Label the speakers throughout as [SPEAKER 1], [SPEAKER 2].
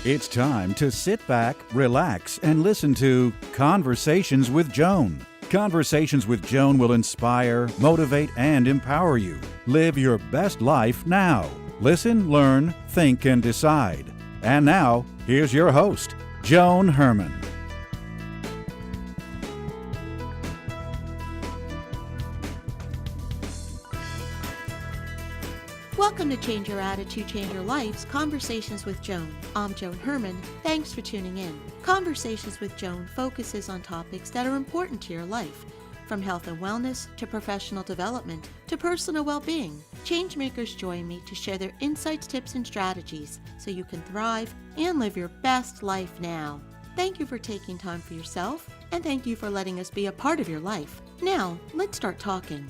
[SPEAKER 1] It's time to sit back, relax, and listen to Conversations with Joan. Conversations with Joan will inspire, motivate, and empower you. Live your best life now. Listen, learn, think, and decide. And now, here's your host, Joan Herman.
[SPEAKER 2] Welcome to Change Your Attitude, Change Your Life's Conversations with Joan. I'm Joan Herman. Thanks for tuning in. Conversations with Joan focuses on topics that are important to your life, from health and wellness to professional development to personal well-being. Changemakers join me to share their insights, tips, and strategies so you can thrive and live your best life now. Thank you for taking time for yourself, and thank you for letting us be a part of your life. Now, let's start talking.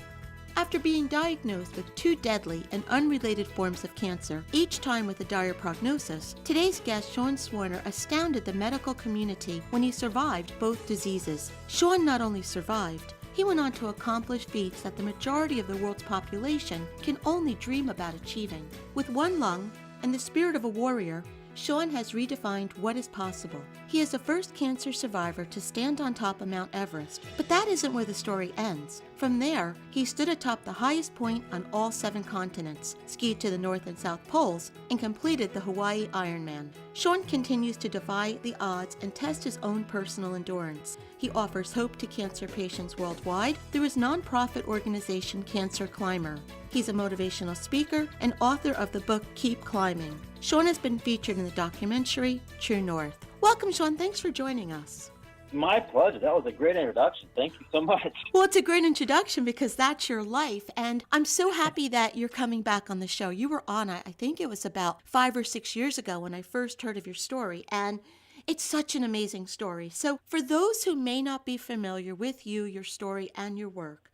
[SPEAKER 2] After being diagnosed with two deadly and unrelated forms of cancer, each time with a dire prognosis, today's guest, Sean Swarner, astounded the medical community when he survived both diseases. Sean not only survived, he went on to accomplish feats that the majority of the world's population can only dream about achieving. With one lung and the spirit of a warrior, Sean has redefined what is possible. He is the first cancer survivor to stand on top of Mount Everest. But that isn't where the story ends. From there, he stood atop the highest point on all 7 continents, skied to the North and South Poles, and completed the Hawaii Ironman. Sean continues to defy the odds and test his own personal endurance. He offers hope to cancer patients worldwide through his nonprofit organization CancerClimber. He's a motivational speaker and author of the book Keep Climbing. Sean has been featured in the documentary True North. Welcome, Sean. Thanks for joining us.
[SPEAKER 3] My pleasure. That was a great introduction. Thank you so much.
[SPEAKER 2] Well, it's a great introduction because that's your life, and I'm so happy that you're coming back on the show. You were on, I think it was about 5 or 6 years ago when I first heard of your story, and it's such an amazing story. So for those who may not be familiar with you, your story, and your work,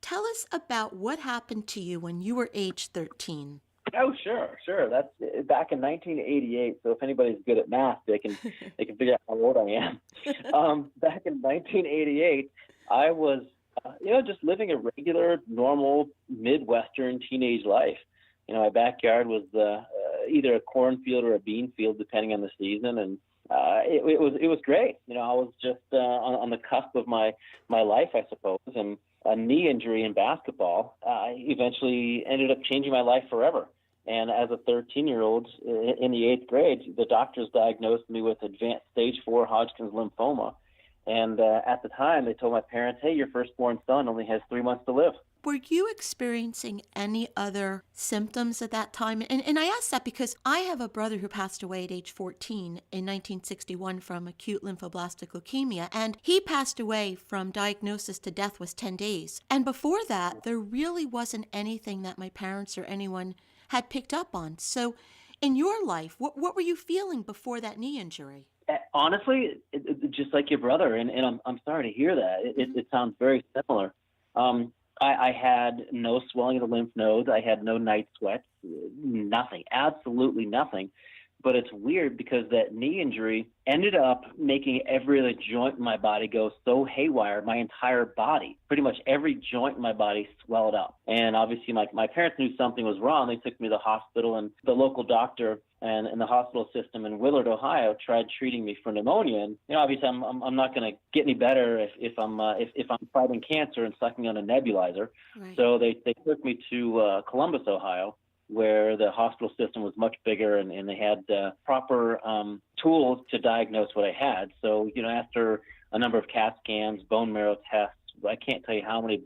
[SPEAKER 2] tell us about what happened to you when you were age 13.
[SPEAKER 3] Oh, sure. That's back in 1988. So if anybody's good at math, they can figure out how old I am. Back in 1988, I was, just living a regular, normal Midwestern teenage life. My backyard was either a cornfield or a bean field, depending on the season, and it was great. I was just on the cusp of my life, I suppose, and a knee injury in basketball eventually ended up changing my life forever. And as a 13-year-old in the 8th grade, the doctors diagnosed me with advanced stage 4 Hodgkin's lymphoma. And at the time, they told my parents, hey, your firstborn son only has 3 months to live.
[SPEAKER 2] Were you experiencing any other symptoms at that time? And I ask that because I have a brother who passed away at age 14 in 1961 from acute lymphoblastic leukemia, and he passed away from diagnosis to death was 10 days. And before that, there really wasn't anything that my parents or anyone had picked up on. So in your life, what were you feeling before that knee injury?
[SPEAKER 3] Honestly, just like your brother, and I'm sorry to hear that. It sounds very similar. I had no swelling of the lymph nodes. I had no night sweats, nothing, absolutely nothing. But it's weird because that knee injury ended up making every other joint in my body go so haywire, my entire body, pretty much every joint in my body swelled up. And obviously my parents knew something was wrong. They took me to the hospital, and the local doctor and the hospital system in Willard, Ohio, tried treating me for pneumonia. And obviously I'm not going to get any better if I'm fighting cancer and sucking on a nebulizer. Right. So they took me to Columbus, Ohio, where the hospital system was much bigger and they had proper tools to diagnose what I had. So, after a number of CAT scans, bone marrow tests, I can't tell you how many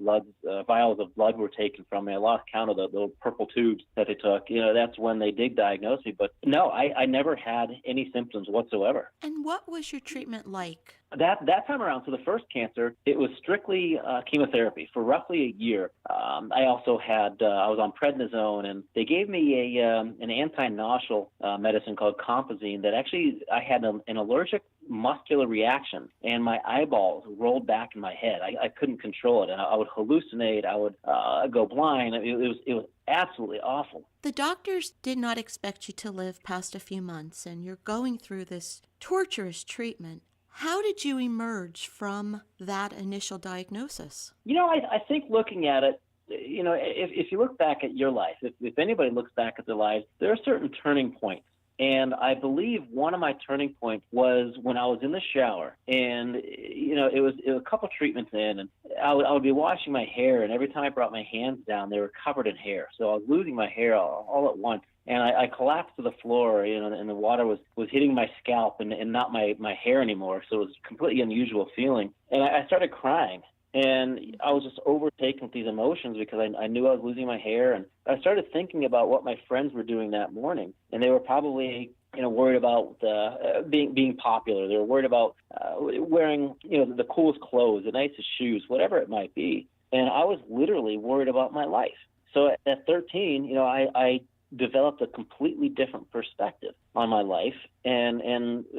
[SPEAKER 3] vials of blood were taken from me. I lost count of the little purple tubes that they took. That's when they did diagnose me. But no, I never had any symptoms whatsoever.
[SPEAKER 2] And what was your treatment like?
[SPEAKER 3] That time around, so the first cancer, it was strictly chemotherapy for roughly a year. I also had, I was on prednisone, and they gave me an anti-nausal medicine called Compazine that actually I had an allergic muscular reaction, and my eyeballs rolled back in my head. I couldn't control it, and I would hallucinate. I would go blind. It was absolutely awful.
[SPEAKER 2] The doctors did not expect you to live past a few months, and you're going through this torturous treatment. How did you emerge from that initial diagnosis?
[SPEAKER 3] I think looking at it, if you look back at your life, if anybody looks back at their lives, there are certain turning points And I believe one of my turning points was when I was in the shower, and it was a couple treatments in, and I would be washing my hair, and every time I brought my hands down, they were covered in hair. So I was losing my hair all at once. And I collapsed to the floor, and the water was hitting my scalp and not my hair anymore. So it was a completely unusual feeling. And I started crying. And I was just overtaken with these emotions because I knew I was losing my hair. And I started thinking about what my friends were doing that morning. And they were probably worried about being popular. They were worried about wearing the coolest clothes, the nicest shoes, whatever it might be. And I was literally worried about my life. So at 13, I developed a completely different perspective on my life and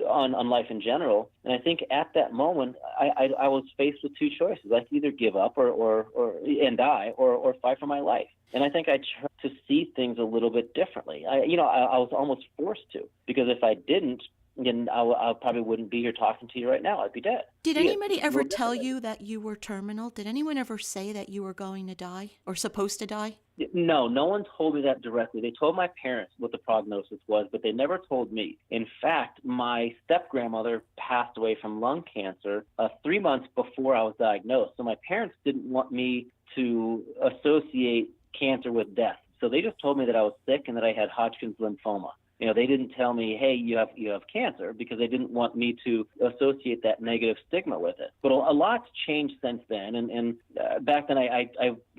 [SPEAKER 3] on life in general. And I think at that moment, I was faced with two choices. I could either give up and die or fight for my life. And I think I tried to see things a little bit differently. I was almost forced to, because if I didn't, then I probably wouldn't be here talking to you right now. I'd be dead.
[SPEAKER 2] Did anybody ever tell you that you were terminal? Did anyone ever say that you were going to die or supposed to die?
[SPEAKER 3] No one told me that directly. They told my parents what the prognosis was, but they never told me. In fact, my step-grandmother passed away from lung cancer 3 months before I was diagnosed. So my parents didn't want me to associate cancer with death. So they just told me that I was sick and that I had Hodgkin's lymphoma. They didn't tell me, hey, you have cancer, because they didn't want me to associate that negative stigma with it. But a lot's changed since then. And back then I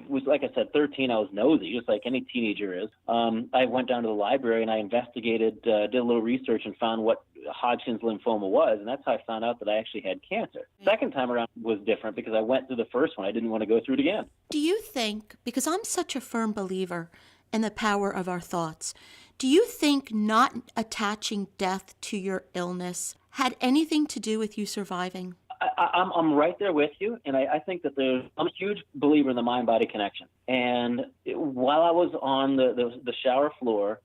[SPEAKER 3] was, like I said, 13. I was nosy, just like any teenager is. I went down to the library and I investigated, did a little research and found what Hodgkin's lymphoma was. And that's how I found out that I actually had cancer. Second time around was different because I went through the first one. I didn't want to go through it again.
[SPEAKER 2] Do you think, because I'm such a firm believer in the power of our thoughts, do you think not attaching death to your illness had anything to do with you surviving?
[SPEAKER 3] I'm right there with you, and I think that I'm a huge believer in the mind-body connection. And while I was on the shower floor,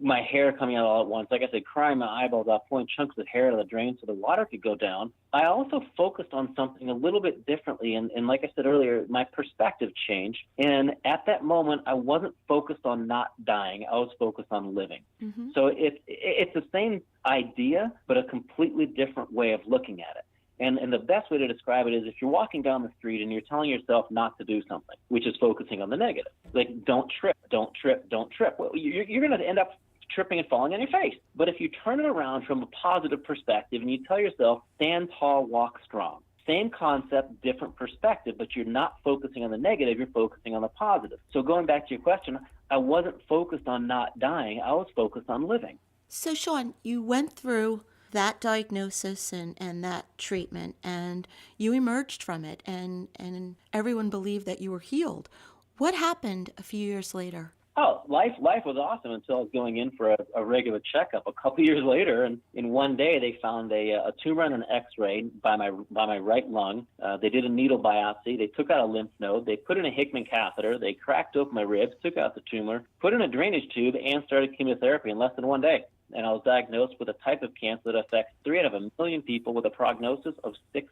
[SPEAKER 3] my hair coming out all at once, like I said, crying my eyeballs out, pulling chunks of hair out of the drain so the water could go down, I also focused on something a little bit differently. And like I said earlier, my perspective changed. And at that moment, I wasn't focused on not dying. I was focused on living. Mm-hmm. So it's the same idea, but a completely different way of looking at it. And the best way to describe it is if you're walking down the street and you're telling yourself not to do something, which is focusing on the negative. Like, don't trip, don't trip, don't trip. Well, you're going to end up tripping and falling on your face. But if you turn it around from a positive perspective and you tell yourself, stand tall, walk strong. Same concept, different perspective, but you're not focusing on the negative, you're focusing on the positive. So going back to your question, I wasn't focused on not dying, I was focused on living.
[SPEAKER 2] So Sean, you went through that diagnosis and that treatment, and you emerged from it, and everyone believed that you were healed. What happened a few years later?
[SPEAKER 3] Oh, life was awesome until I was going in for a regular checkup a couple years later, and in one day they found a tumor on an X-ray by my right lung. They did a needle biopsy. They took out a lymph node. They put in a Hickman catheter. They cracked open my ribs, took out the tumor, put in a drainage tube, and started chemotherapy in less than 1 day. And I was diagnosed with a type of cancer that affects 3 out of 1 million people with a prognosis of 6%.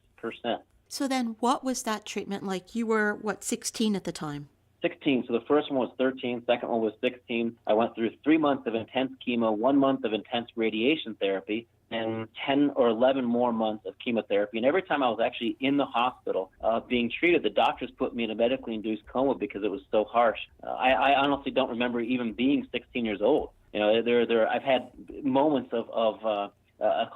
[SPEAKER 2] So then what was that treatment like? You were, 16 at the time?
[SPEAKER 3] 16. So the first one was 13, second one was 16. I went through 3 months of intense chemo, 1 month of intense radiation therapy, and 10 or 11 more months of chemotherapy. And every time I was actually in the hospital being treated, the doctors put me in a medically induced coma because it was so harsh. I honestly don't remember even being 16 years old. I've had moments of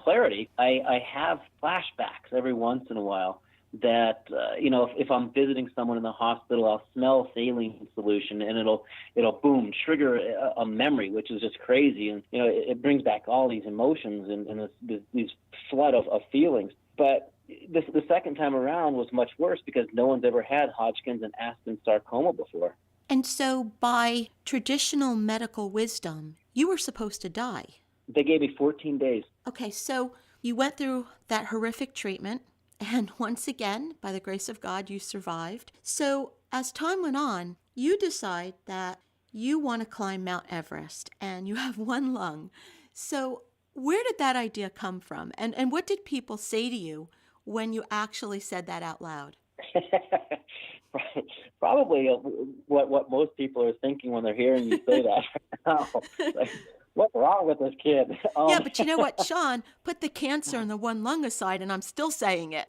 [SPEAKER 3] clarity. I have flashbacks every once in a while that, if I'm visiting someone in the hospital, I'll smell saline solution and it'll boom, trigger a memory, which is just crazy. And, it brings back all these emotions and these flood of feelings. But the second time around was much worse because no one's ever had Hodgkin's and Aspen sarcoma before.
[SPEAKER 2] And so by traditional medical wisdom, you were supposed to die.
[SPEAKER 3] They gave me 14 days.
[SPEAKER 2] Okay, so you went through that horrific treatment, and once again, by the grace of God, you survived. So as time went on, you decide that you want to climb Mount Everest, and you have 1 lung. So where did that idea come from? And what did people say to you when you actually said that out loud?
[SPEAKER 3] Probably what most people are thinking when they're hearing you say that right now. what's wrong with this kid?
[SPEAKER 2] Yeah, but you know what, Sean? Put the cancer in the one lung aside, and I'm still saying it.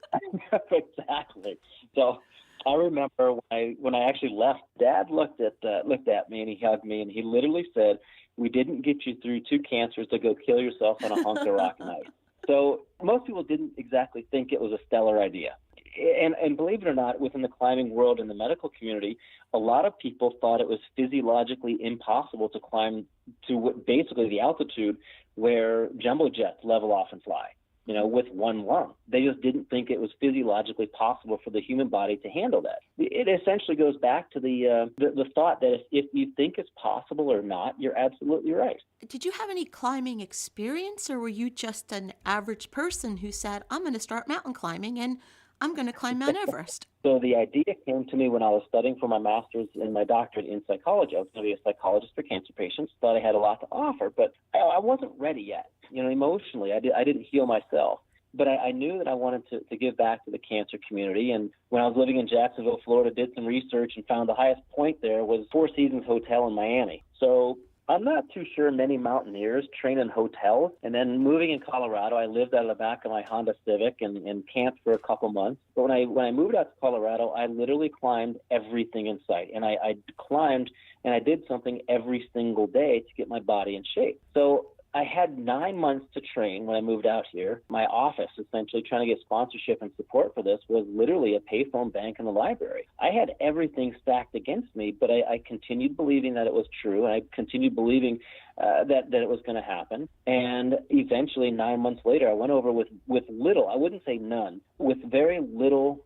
[SPEAKER 3] Exactly. So I remember when I actually left, Dad looked at me and he hugged me and he literally said, "We didn't get you through 2 cancers to go kill yourself on a hunk of rock and ice." So most people didn't exactly think it was a stellar idea. And believe it or not, within the climbing world and the medical community, a lot of people thought it was physiologically impossible to climb to basically the altitude where jumbo jets level off and fly, with one lung. They just didn't think it was physiologically possible for the human body to handle that. It essentially goes back to the thought that if you think it's possible or not, you're absolutely right.
[SPEAKER 2] Did you have any climbing experience, or were you just an average person who said, I'm going to start mountain climbing and I'm going to climb Mount Everest?
[SPEAKER 3] So the idea came to me when I was studying for my master's and my doctorate in psychology. I was going to be a psychologist for cancer patients, thought I had a lot to offer, but I wasn't ready yet. Emotionally, I didn't heal myself. But I knew that I wanted to give back to the cancer community. And when I was living in Jacksonville, Florida, did some research and found the highest point there was Four Seasons Hotel in Miami. So I'm not too sure many mountaineers train in hotels. And then moving in Colorado, I lived out of the back of my Honda Civic and camped for a couple months. But when I moved out to Colorado, I literally climbed everything in sight. And I climbed and I did something every single day to get my body in shape. So I had 9 months to train when I moved out here. My office, essentially trying to get sponsorship and support for this, was literally a payphone bank in the library. I had everything stacked against me, but I continued believing that it was true, and I continued believing that it was going to happen. And eventually, 9 months later, I went over with little, I wouldn't say none, with very little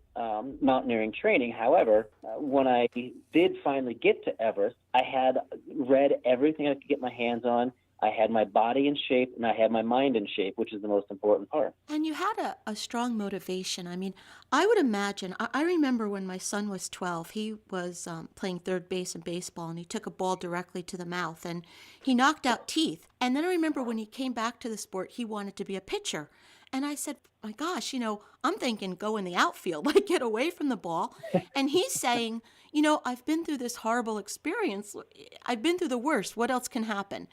[SPEAKER 3] mountaineering training. However, when I did finally get to Everest, I had read everything I could get my hands on. I had my body in shape and I had my mind in shape, which is the most important part.
[SPEAKER 2] And you had a strong motivation. I mean, I would imagine, I remember when my son was 12, he was playing third base in baseball and he took a ball directly to the mouth and he knocked out teeth. And then I remember when he came back to the sport, he wanted to be a pitcher. And I said, my gosh, I'm thinking go in the outfield, like get away from the ball. And he's saying, I've been through this horrible experience. I've been through the worst. What else can happen?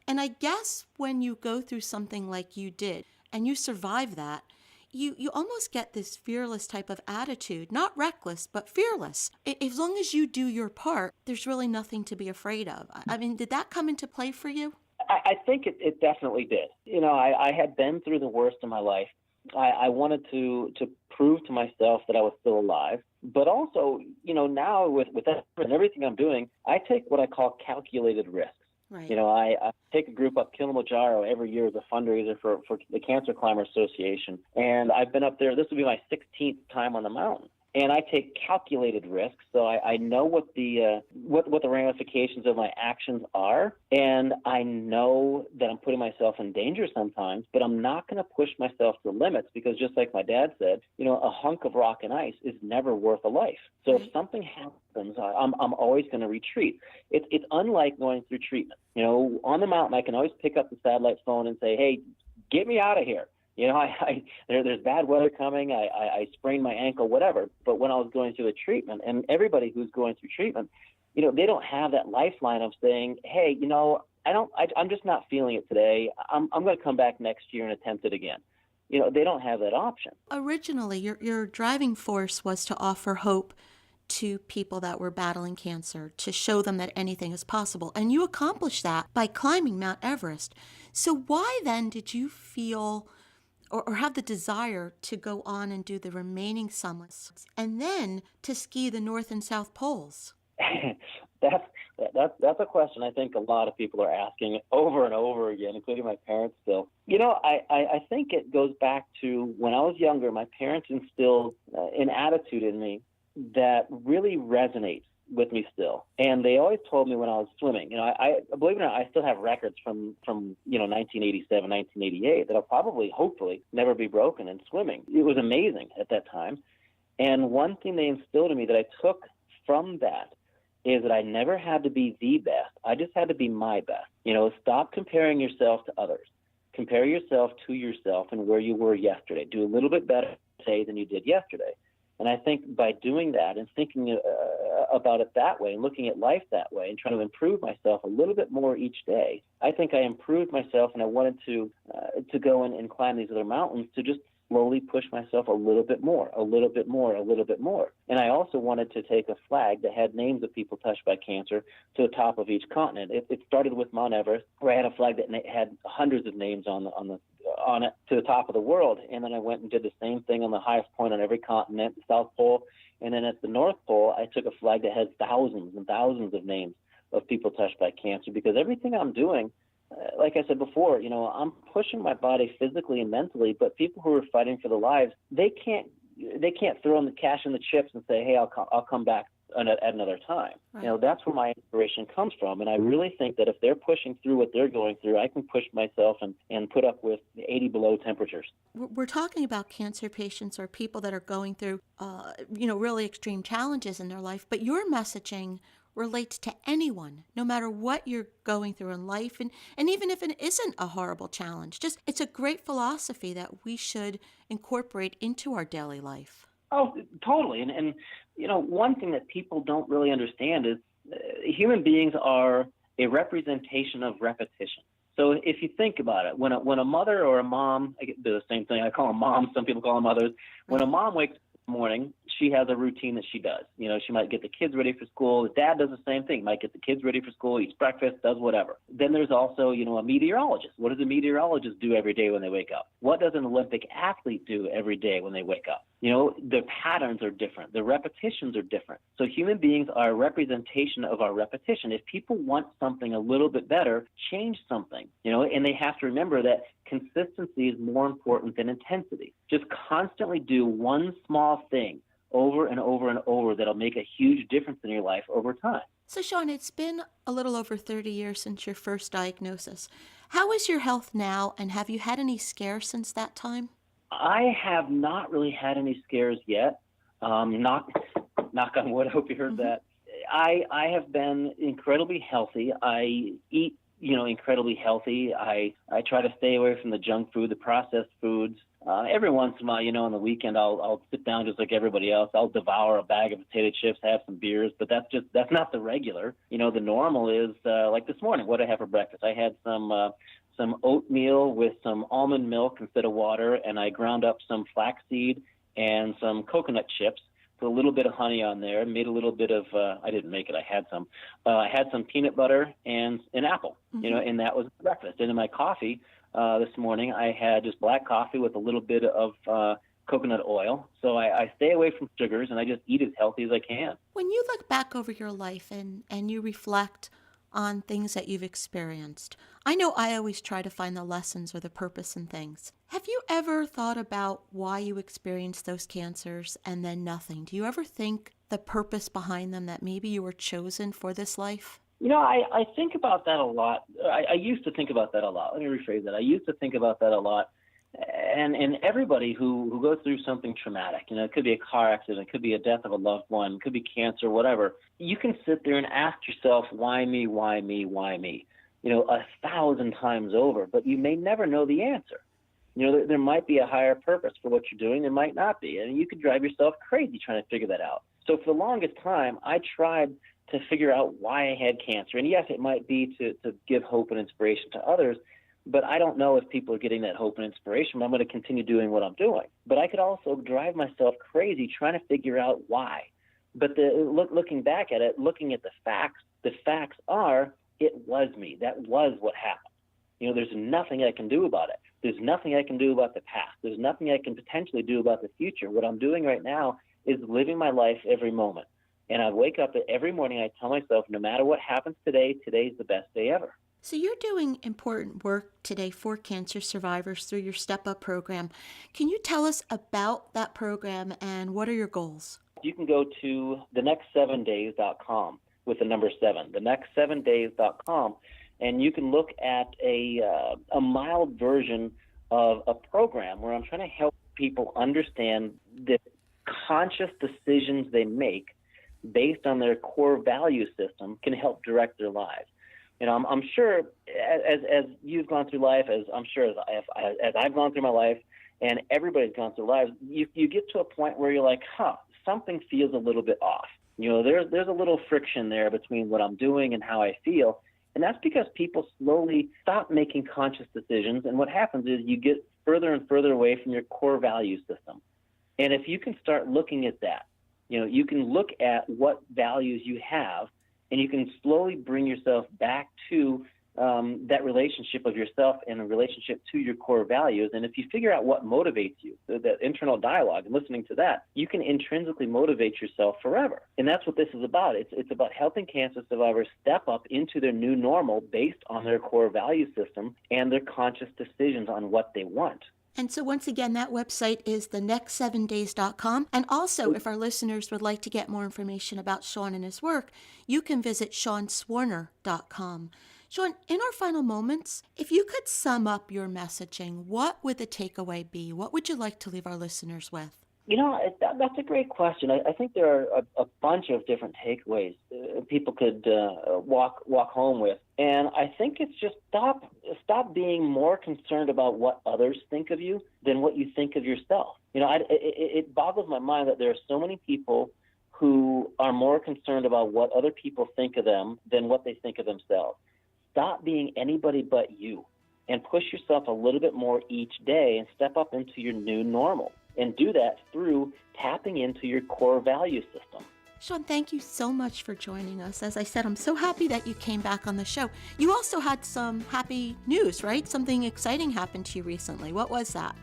[SPEAKER 2] And I guess when you go through something like you did and you survive that, you almost get this fearless type of attitude, not reckless, but fearless. As long as you do your part, there's really nothing to be afraid of. I mean, did that come into play for you?
[SPEAKER 3] I think it definitely did. I had been through the worst in my life. I wanted to prove to myself that I was still alive. But also, now with that and everything I'm doing, I take what I call calculated risks.
[SPEAKER 2] Right.
[SPEAKER 3] I take a group up Kilimanjaro every year as a fundraiser for the CancerClimber Association. And I've been up there. This will be my 16th time on the mountain. And I take calculated risks, so I know what the ramifications of my actions are, and I know that I'm putting myself in danger sometimes, but I'm not going to push myself to limits because just like my dad said, a hunk of rock and ice is never worth a life. So if something happens, I'm always going to retreat. It's unlike going through treatment. On the mountain, I can always pick up the satellite phone and say, hey, get me out of here. There's bad weather coming. I sprained my ankle, whatever. But when I was going through the treatment, and everybody who's going through treatment, they don't have that lifeline of saying, hey, I'm just not feeling it today. I'm going to come back next year and attempt it again. They don't have that option.
[SPEAKER 2] Originally, your driving force was to offer hope to people that were battling cancer, to show them that anything is possible. And you accomplished that by climbing Mount Everest. So why then did you feel or have the desire to go on and do the remaining summits and then to ski the North and South Poles?
[SPEAKER 3] That's a question I think a lot of people are asking over and over again, including my parents still. I think it goes back to when I was younger, my parents instilled an attitude in me that really resonates with me still. And they always told me when I was swimming, I believe it or not, I still have records from 1987, 1988 that'll probably, hopefully, never be broken in swimming. It was amazing at that time. And one thing they instilled in me that I took from that is that I never had to be the best. I just had to be my best. Stop comparing yourself to others. Compare yourself to yourself and where you were yesterday. Do a little bit better today than you did yesterday. And I think by doing that and thinking about it that way and looking at life that way and trying to improve myself a little bit more each day, I think I improved myself, and I wanted to go and climb these other mountains to just slowly push myself a little bit more, a little bit more, a little bit more. And I also wanted to take a flag that had names of people touched by cancer to the top of each continent. It started with Mount Everest, where I had a flag that had hundreds of names on it to the top of the world. And then I went and did the same thing on the highest point on every continent, the South Pole. And then at the North Pole, I took a flag that had thousands and thousands of names of people touched by cancer, because everything I'm doing, like I said before, I'm pushing my body physically and mentally, but people who are fighting for their lives, they can't throw in the cash and the chips and say, hey, I'll come back at another time.
[SPEAKER 2] Right.
[SPEAKER 3] That's where my inspiration comes from. And I really think that if they're pushing through what they're going through, I can push myself and put up with 80 below temperatures.
[SPEAKER 2] We're talking about cancer patients or people that are going through, really extreme challenges in their life, but your messaging relates to anyone, no matter what you're going through in life. And even if it isn't a horrible challenge, it's a great philosophy that we should incorporate into our daily life.
[SPEAKER 3] Oh, totally. And one thing that people don't really understand is human beings are a representation of repetition. So if you think about it, when a mother or a mom, I do the same thing, I call them moms, some people call them mothers. When a mom wakes up in the morning, she has a routine that she does. She might get the kids ready for school. The dad does the same thing. Might get the kids ready for school, eats breakfast, does whatever. Then there's also, a meteorologist. What does a meteorologist do every day when they wake up? What does an Olympic athlete do every day when they wake up? The patterns are different. The repetitions are different. So human beings are a representation of our repetition. If people want something a little bit better, change something, and they have to remember that consistency is more important than intensity. Just constantly do one small thing over and over and over that'll make a huge difference in your life over time.
[SPEAKER 2] So, Sean, it's been a little over 30 years since your first diagnosis. How is your health now, and have you had any scares since that time?
[SPEAKER 3] I have not really had any scares yet. Knock on wood. I hope you heard that. I have been incredibly healthy. I eat, incredibly healthy. I try to stay away from the junk food, the processed foods. Every once in a while, on the weekend, I'll sit down just like everybody else. I'll devour a bag of potato chips, have some beers, but that's not the regular. The normal is like this morning. What did I have for breakfast? I had some oatmeal with some almond milk instead of water, and I ground up some flaxseed and some coconut chips, put a little bit of honey on there, made a little bit of, I didn't make it, I had some peanut butter and an apple, and that was breakfast. And in my coffee this morning, I had just black coffee with a little bit of coconut oil. So I stay away from sugars, and I just eat as healthy as I can.
[SPEAKER 2] When you look back over your life and you reflect on things that you've experienced, I know I always try to find the lessons or the purpose in things. Have you ever thought about why you experienced those cancers and then nothing? Do you ever think the purpose behind them, that maybe you were chosen for this life?
[SPEAKER 3] I think about that a lot. I used to think about that a lot. Let me rephrase that. I used to think about that a lot. And everybody who goes through something traumatic, it could be a car accident, it could be a death of a loved one, it could be cancer, whatever. You can sit there and ask yourself, why me, why me, why me? 1,000 times over, but you may never know the answer. There might be a higher purpose for what you're doing. There might not be. And you could drive yourself crazy trying to figure that out. So for the longest time, I tried to figure out why I had cancer. And yes, it might be to give hope and inspiration to others, but I don't know if people are getting that hope and inspiration. But I'm going to continue doing what I'm doing. But I could also drive myself crazy trying to figure out why. But looking back at it, looking at the facts are, it was me. That was what happened. There's nothing I can do about it. There's nothing I can do about the past. There's nothing I can potentially do about the future. What I'm doing right now is living my life every moment. And I wake up every morning, I tell myself, no matter what happens today, today's the best day ever.
[SPEAKER 2] So you're doing important work today for cancer survivors through your Step Up program. Can you tell us about that program and what are your goals?
[SPEAKER 3] You can go to thenext7days.com with the number 7, thenext7days.com, and you can look at a mild version of a program where I'm trying to help people understand the conscious decisions they make based on their core value system can help direct their lives. I'm sure as you've gone through life, as I'm sure as I've gone through my life, and everybody's gone through lives, you get to a point where you're like, something feels a little bit off. There's a little friction there between what I'm doing and how I feel. And that's because people slowly stop making conscious decisions. And what happens is you get further and further away from your core value system. And if you can start looking at that, you can look at what values you have, and you can slowly bring yourself back to that relationship of yourself and a relationship to your core values. And if you figure out what motivates you, that internal dialogue, and listening to that, you can intrinsically motivate yourself forever. And that's what this is about. It's about helping cancer survivors step up into their new normal based on their core value system and their conscious decisions on what they want.
[SPEAKER 2] And so once again, that website is thenext7days.com. And also, if our listeners would like to get more information about Shawn and his work, you can visit ShawnSwarner.com. Shawn, in our final moments, if you could sum up your messaging, what would the takeaway be? What would you like to leave our listeners with?
[SPEAKER 3] That's a great question. I think there are a bunch of different takeaways people could walk home with. And I think it's just stop being more concerned about what others think of you than what you think of yourself. It boggles my mind that there are so many people who are more concerned about what other people think of them than what they think of themselves. Stop being anybody but you and push yourself a little bit more each day and step up into your new normal. And do that through tapping into your core value system.
[SPEAKER 2] Shawn, thank you so much for joining us. As I said, I'm so happy that you came back on the show. You also had some happy news, right? Something exciting happened to you recently. What was that?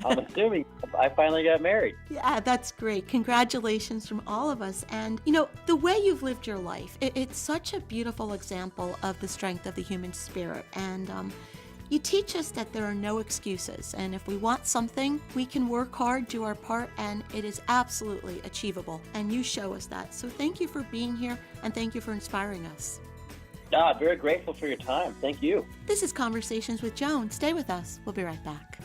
[SPEAKER 3] I'm assuming I finally got married.
[SPEAKER 2] Yeah, that's great. Congratulations from all of us. And, the way you've lived your life, it's such a beautiful example of the strength of the human spirit. And you teach us that there are no excuses. And if we want something, we can work hard, do our part, and it is absolutely achievable. And you show us that. So thank you for being here, and thank you for inspiring us.
[SPEAKER 3] Very grateful for your time. Thank you.
[SPEAKER 2] This is Conversations with Joan. Stay with us. We'll be right back.